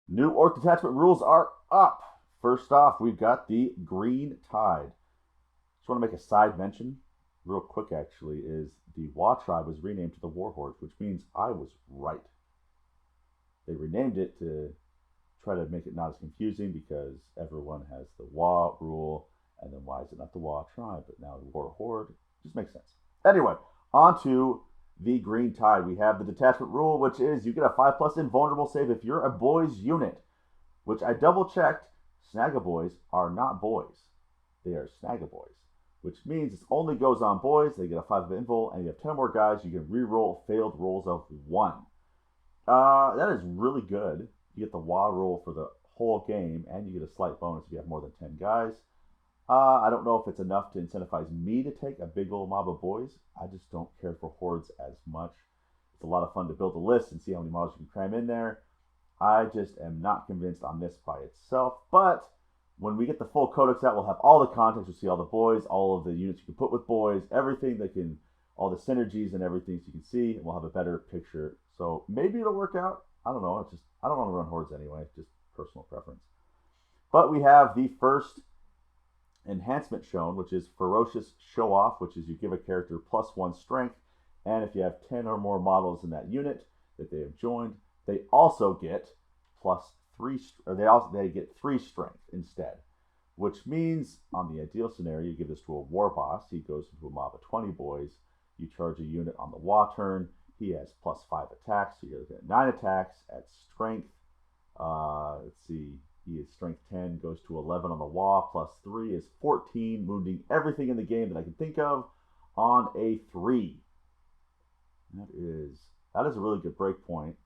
New Orc Detachment rules are up. First off, we've got the Green Tide. Just want to make a side mention, real quick actually, is the Wa Tribe was renamed to the Warhordes, which means I was right. They renamed it to try to make it not as confusing because everyone has the Wa rule, and then why is it not the Wa Tribe, but now the Warhorde? Just makes sense. Anyway, on to the Green Tide. We have the detachment rule, which is you get a 5+ invulnerable save if you're a boys unit, which I double checked. Snagaboys are not boys. They are Snagaboys, which means it only goes on boys. They get a 5 of invul, and you have 10 more guys. You can reroll failed rolls of 1. That is really good. You get the WA roll for the whole game, and you get a slight bonus if you have more than 10 guys. I don't know if it's enough to incentivize me to take a big old mob of boys. I just don't care for hordes as much. It's a lot of fun to build a list and see how many models you can cram in there. I just am not convinced on this by itself. But when we get the full codex out, we'll have all the context. We'll see all the boys, all of the units you can put with boys, everything that can, all the synergies and everything so you can see, and we'll have a better picture. So maybe it'll work out. I don't know. It's just I don't want to run hordes anyway. Just personal preference. But we have the first enhancement shown, which is Ferocious Show Off, which is you give a character +1 strength, and if you have 10 or more models in that unit that they have joined, they also get +3, or they get 3 strength instead, which means on the ideal scenario, you give this to a war boss. He goes into a mob of 20 boys. You charge a unit on the Wa turn. He has +5 attacks, so you're looking at 9 attacks at strength. Let's see, he is strength 10, goes to 11 on the Wa, +3 is 14, wounding everything in the game that I can think of on a 3. That is a really good break point.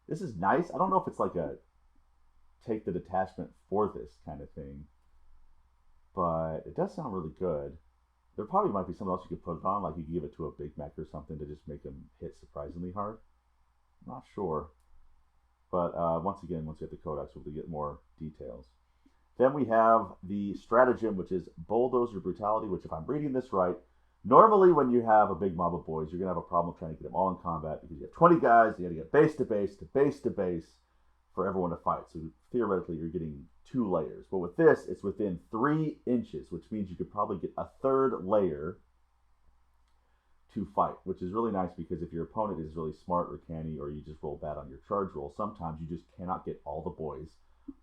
This is nice. I don't know if it's like a take the detachment for this kind of thing, but it does sound really good. There probably might be something else you could put it on, like you could give it to a Big Mech or something to just make them hit surprisingly hard. I'm not sure. But once again, once we get the codex, we'll get more details. Then we have the stratagem, which is Bulldozer Brutality, which, if I'm reading this right, normally when you have a big mob of boys, you're going to have a problem trying to get them all in combat because you have 20 guys, you got to get base to base to base to base for everyone to fight. So theoretically, you're getting 2 layers. But with this, it's within 3 inches, which means you could probably get a 3rd layer to fight, which is really nice because if your opponent is really smart or canny, or you just roll bad on your charge roll, sometimes you just cannot get all the boys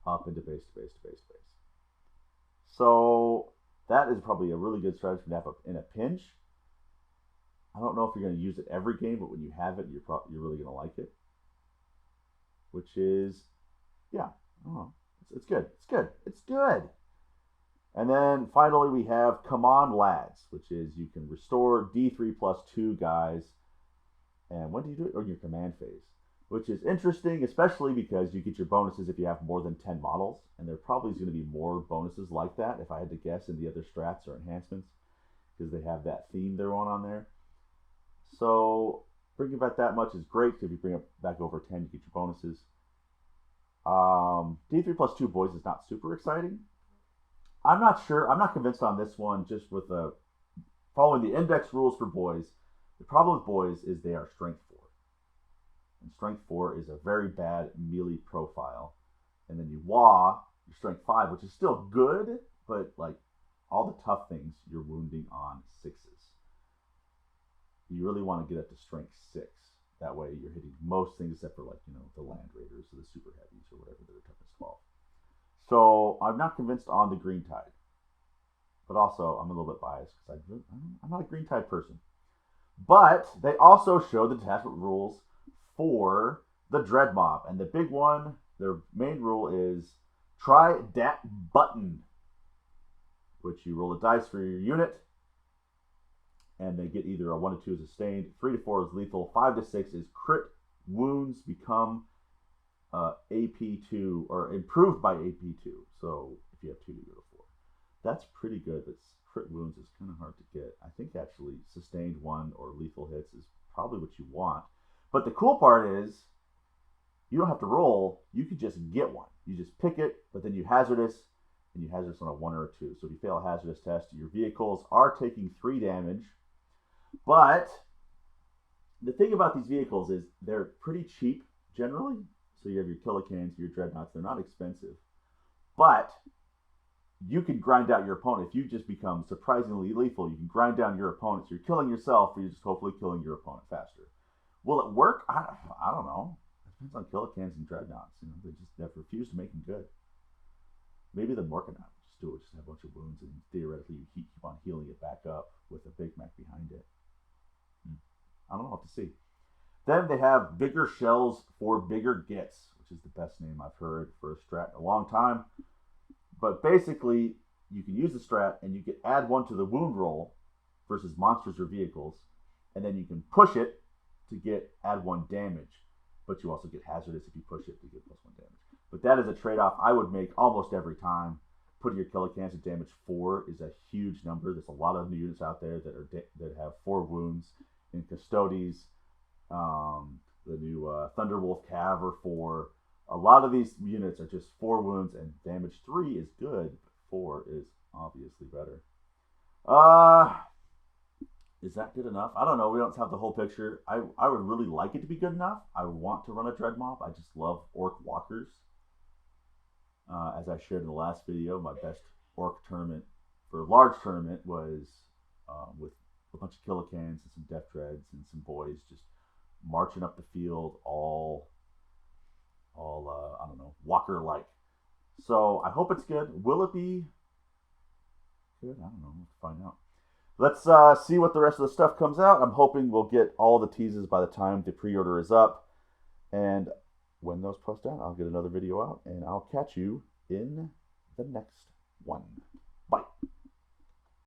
up into base to base to base to base. So that is probably a really good strategy to have in a pinch. I don't know if you're going to use it every game, but when you have it, you're really going to like it. Which is, yeah, I don't know. It's good. It's good. It's good. And then finally, we have Come On Lads, which is you can restore D3+2 guys. And when do you do it? Or in your command phase, which is interesting, especially because you get your bonuses if you have more than 10 models. And there probably is going to be more bonuses like that, if I had to guess, in the other strats or enhancements, because they have that theme they're on there. So bringing back that much is great. If you bring it back over 10, you get your bonuses. D3+2 boys is not super exciting. I'm not sure. I'm not convinced on this one. Just with following the index rules for boys, the problem with boys is they are strength 4, and strength 4 is a very bad melee profile. And then you Wa, your strength 5, which is still good, but like all the tough things, you're wounding on 6s. You really want to get up to strength 6. That way, you're hitting most things except for, like, the land raiders or the super heavies or whatever that are toughness 12. So I'm not convinced on the Green Tide, but also I'm a little bit biased because I'm not a Green Tide person. But they also show the detachment rules for the Dread Mob, and the big one, their main rule is try dat button, which you roll a dice for your unit, and they get either a 1 to 2 is sustained, 3 to 4 is lethal, 5 to 6 is crit wounds become AP2 or improved by AP2. So if you have 2, you go to 4. That's pretty good, but crit wounds is kind of hard to get. I think actually sustained 1 or lethal hits is probably what you want. But the cool part is you don't have to roll. You could just get one. You just pick it, but then you hazardous, and you hazardous on a 1 or a 2. So if you fail a hazardous test, your vehicles are taking 3 damage. But the thing about these vehicles is they're pretty cheap generally. So you have your Killicans, your Dreadnoughts. They're not expensive. But you can grind out your opponent. If you just become surprisingly lethal, you can grind down your opponent. So you're killing yourself, or you're just hopefully killing your opponent faster. Will it work? I don't know. It depends on Killicans and Dreadnoughts. You know, they refuse to make them good. Maybe the Morkanite just do it. Just have a bunch of wounds, and theoretically you keep on healing it back up with a Big Mac behind it. I don't know what to see. Then they have bigger shells for bigger gits, which is the best name I've heard for a strat in a long time. But basically, you can use the strat and you can add one to the wound roll versus monsters or vehicles, and then you can push it to add 1 damage. But you also get hazardous if you push it to get +1 damage. But that is a trade-off I would make almost every time. Putting your Killicans at damage 4 is a huge number. There's a lot of units out there that have 4 wounds. In Custodes, the new Thunderwolf Cav are 4. A lot of these units are just 4 wounds, and damage 3 is good, but 4 is obviously better. Is that good enough? I don't know. We don't have the whole picture. I would really like it to be good enough. I want to run a Dread Mob. I just love Orc Walkers. As I shared in the last video, my best Orc tournament for a large tournament was with a bunch of Killicans and some Death Dreads and some boys just marching up the field, all I don't know, Walker-like. So I hope it's good. Will it be good? I don't know. We'll find out. Let's see what the rest of the stuff comes out. I'm hoping we'll get all the teases by the time the pre-order is up. And when those post out, I'll get another video out, and I'll catch you in the next one.